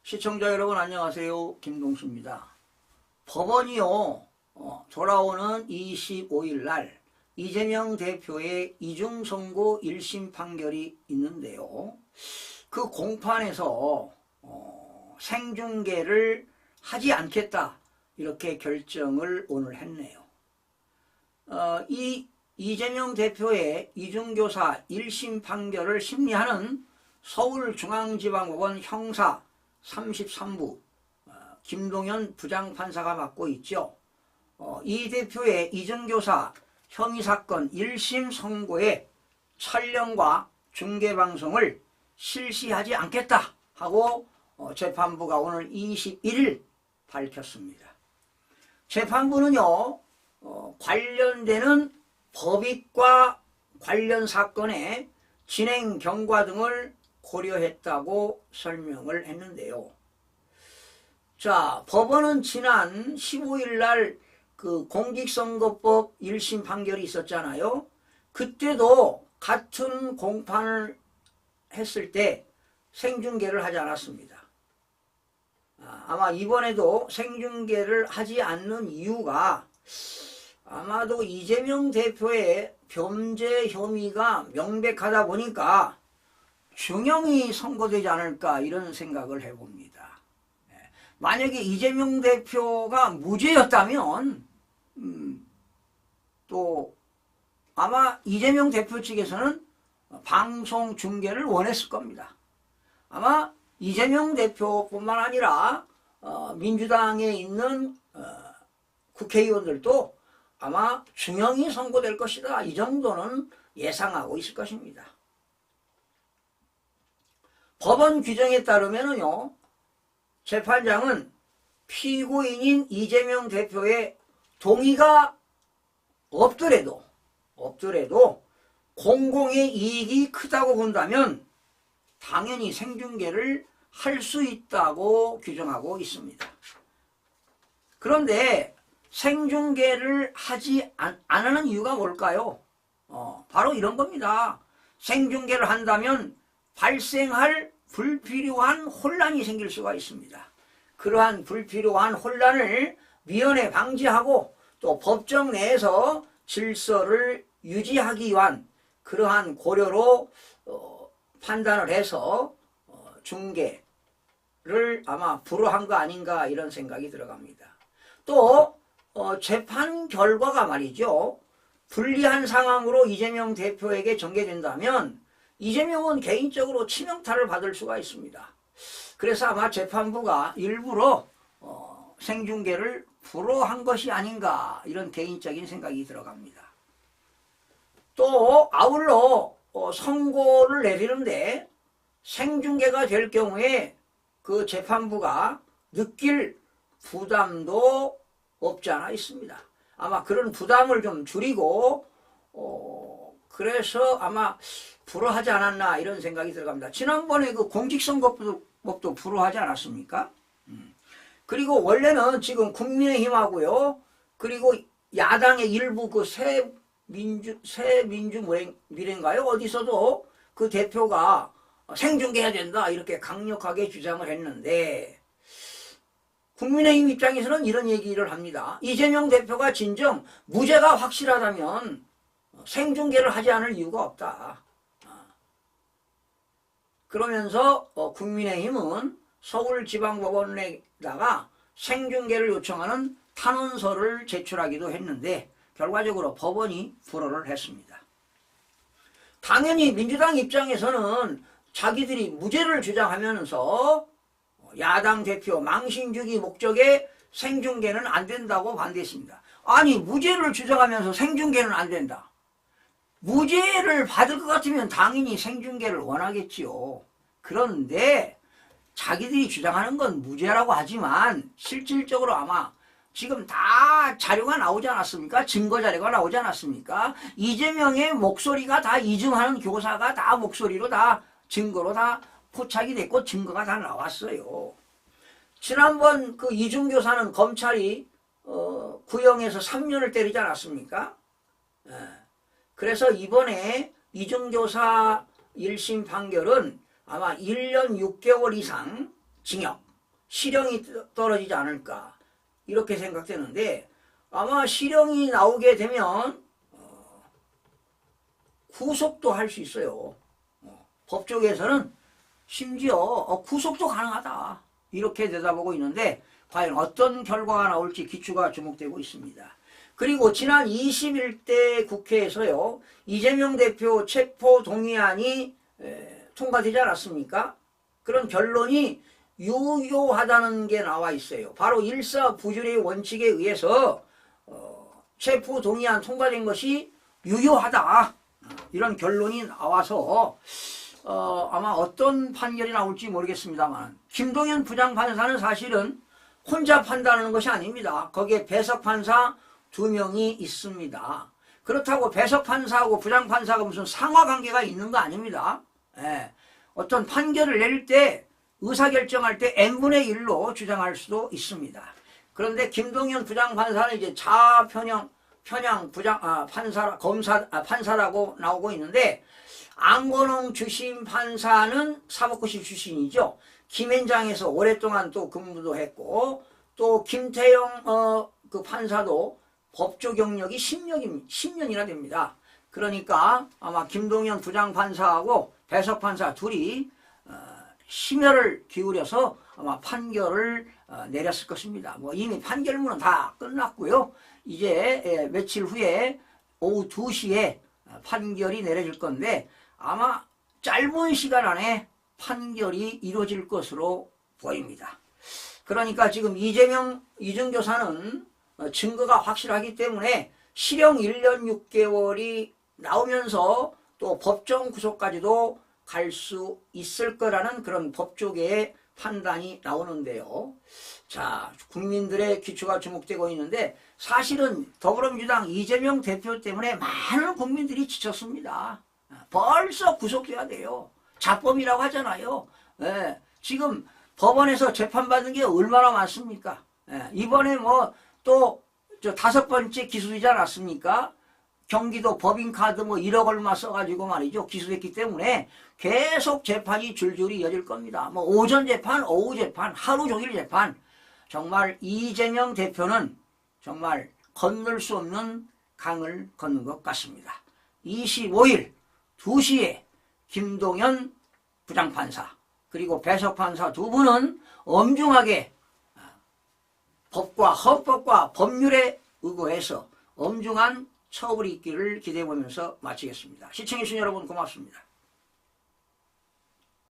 시청자 여러분 안녕하세요. 김동수입니다. 법원이요 돌아오는 25일 날 이재명 대표의 이중선고 1심 판결이 있는데요. 그 공판에서 생중계를 하지 않겠다 이렇게 결정을 오늘 했네요. 이 이재명 대표의 이중교사 1심 판결을 심리하는 서울중앙지방법원 형사 33부 김동현 부장판사가 맡고 있죠. 이 대표의 이중교사 혐의사건 1심 선고의 촬영과 중계방송을 실시하지 않겠다 하고 재판부가 오늘 21일 밝혔습니다. 재판부는요 관련되는 법익과 관련 사건의 진행 경과 등을 고려했다고 설명을 했는데요. 자, 법원은 지난 15일 날 그 공직선거법 1심 판결이 있었잖아요. 그때도 같은 공판을 했을 때 생중계를 하지 않았습니다. 아마 이번에도 생중계를 하지 않는 이유가 아마도 이재명 대표의 범죄 혐의가 명백하다 보니까 중형이 선고되지 않을까 이런 생각을 해봅니다. 만약에 이재명 대표가 무죄였다면 또 아마 이재명 대표 측에서는 방송 중계를 원했을 겁니다. 아마 이재명 대표뿐만 아니라 민주당에 있는 국회의원들도 아마 중형이 선고될 것이다. 이 정도는 예상하고 있을 것입니다. 법원 규정에 따르면요, 재판장은 피고인인 이재명 대표의 동의가 없더라도 공공의 이익이 크다고 본다면 당연히 생중계를 할 수 있다고 규정하고 있습니다. 그런데 생중계를 하지 안 하는 이유가 뭘까요? 바로 이런 겁니다. 생중계를 한다면 발생할 불필요한 혼란이 생길 수가 있습니다. 그러한 불필요한 혼란을 미연에 방지하고 또 법정 내에서 질서를 유지하기 위한 그러한 고려로 판단을 해서 중계를 아마 불허한 거 아닌가 이런 생각이 들어갑니다. 또 재판 결과가 말이죠. 불리한 상황으로 이재명 대표에게 전개된다면 이재명은 개인적으로 치명타를 받을 수가 있습니다. 그래서 아마 재판부가 일부러 생중계를 불허한 것이 아닌가 이런 개인적인 생각이 들어갑니다. 또 아울러 선고를 내리는데 생중계가 될 경우에 그 재판부가 느낄 부담도 없지 않아 있습니다. 아마 그런 부담을 좀 줄이고 그래서 아마 불허하지 않았나 이런 생각이 들어갑니다. 지난번에 그 공직선거법도 불허하지 않았습니까? 그리고 원래는 지금 국민의힘하고요, 그리고 야당의 일부 그 새민주미래인가요? 어디서도 그 대표가 생중계해야 된다 이렇게 강력하게 주장을 했는데 국민의힘 입장에서는 이런 얘기를 합니다. 이재명 대표가 진정 무죄가 확실하다면 생중계를 하지 않을 이유가 없다. 그러면서 국민의힘은 서울지방법원에다가 생중계를 요청하는 탄원서를 제출하기도 했는데 결과적으로 법원이 불허를 했습니다. 당연히 민주당 입장에서는 자기들이 무죄를 주장하면서 야당 대표 망신 주기 목적의 생중계는 안 된다고 반대했습니다. 아니 무죄를 주장하면서 생중계는 안 된다. 무죄를 받을 것 같으면 당연히 생중계를 원하겠지요. 그런데 자기들이 주장하는 건 무죄라고 하지만 실질적으로 아마 지금 다 자료가 나오지 않았습니까? 증거 자료가 나오지 않았습니까? 이재명의 목소리가 다 이중하는 교사가 다 목소리로 다 증거로 다 포착이 됐고 증거가 다 나왔어요. 지난번 그 이중교사는 검찰이 구형해서 3년을 때리지 않았습니까? 그래서 이번에 이중교사 1심 판결은 아마 1년 6개월 이상 징역 실형이 떨어지지 않을까 이렇게 생각되는데 아마 실형이 나오게 되면 구속도 할 수 있어요. 법조계에서는 심지어 구속도 가능하다 이렇게 내다보고 있는데 과연 어떤 결과가 나올지 기추가 주목되고 있습니다. 그리고 지난 21대 국회에서요 이재명 대표 체포 동의안이 통과되지 않았습니까? 그런 결론이 유효하다는 게 나와 있어요. 바로 일사부조리의 원칙에 의해서 체포 동의안 통과된 것이 유효하다 이런 결론이 나와서 아마 어떤 판결이 나올지 모르겠습니다만 김동연 부장판사는 사실은 혼자 판단하는 것이 아닙니다. 거기에 배석판사 2명이 있습니다. 그렇다고 배석판사하고 부장판사가 무슨 상하관계가 있는 거 아닙니다. 예. 어떤 판결을 내릴 때 의사결정할 때 n분의 1로 주장할 수도 있습니다. 그런데 김동연 부장판사는 이제 자편향 판사라고 나오고 있는데 안건홍 주심 판사는 사법고시 출신이죠. 김앤장에서 오랫동안 또 근무도 했고 또 김태영 그 판사도 법조 경력이 10년이나 됩니다. 그러니까 아마 김동연 부장판사하고 배석판사 둘이 심혈을 기울여서 아마 판결을 내렸을 것입니다. 뭐 이미 판결문은 다 끝났고요. 이제 며칠 후에 오후 2시에 판결이 내려질 건데 아마 짧은 시간 안에 판결이 이루어질 것으로 보입니다. 그러니까 지금 이정교사는 증거가 확실하기 때문에 실형 1년 6개월이 나오면서 또 법정 구속까지도 갈 수 있을 거라는 그런 법조계의 판단이 나오는데요. 자, 국민들의 기초가 주목되고 있는데 사실은 더불어민주당 이재명 대표 때문에 많은 국민들이 지쳤습니다. 벌써 구속돼야 돼요. 자범이라고 하잖아요. 예, 지금 법원에서 재판받은 게 얼마나 많습니까? 예, 이번에 뭐 또 5번째 기소되지 않았습니까? 경기도 법인카드 뭐 1억 얼마 써가지고 말이죠. 기소됐기 때문에 계속 재판이 줄줄이 이어질 겁니다. 뭐 오전 재판, 오후 재판, 하루 종일 재판. 정말 이재명 대표는 정말 건널 수 없는 강을 걷는 것 같습니다. 25일 2시에 김동연 부장판사 그리고 배석판사 2분은 엄중하게 법과 헌법과 법률에 의거해서 엄중한 처벌이 있기를 기대해보면서 마치겠습니다. 시청해주신 여러분 고맙습니다.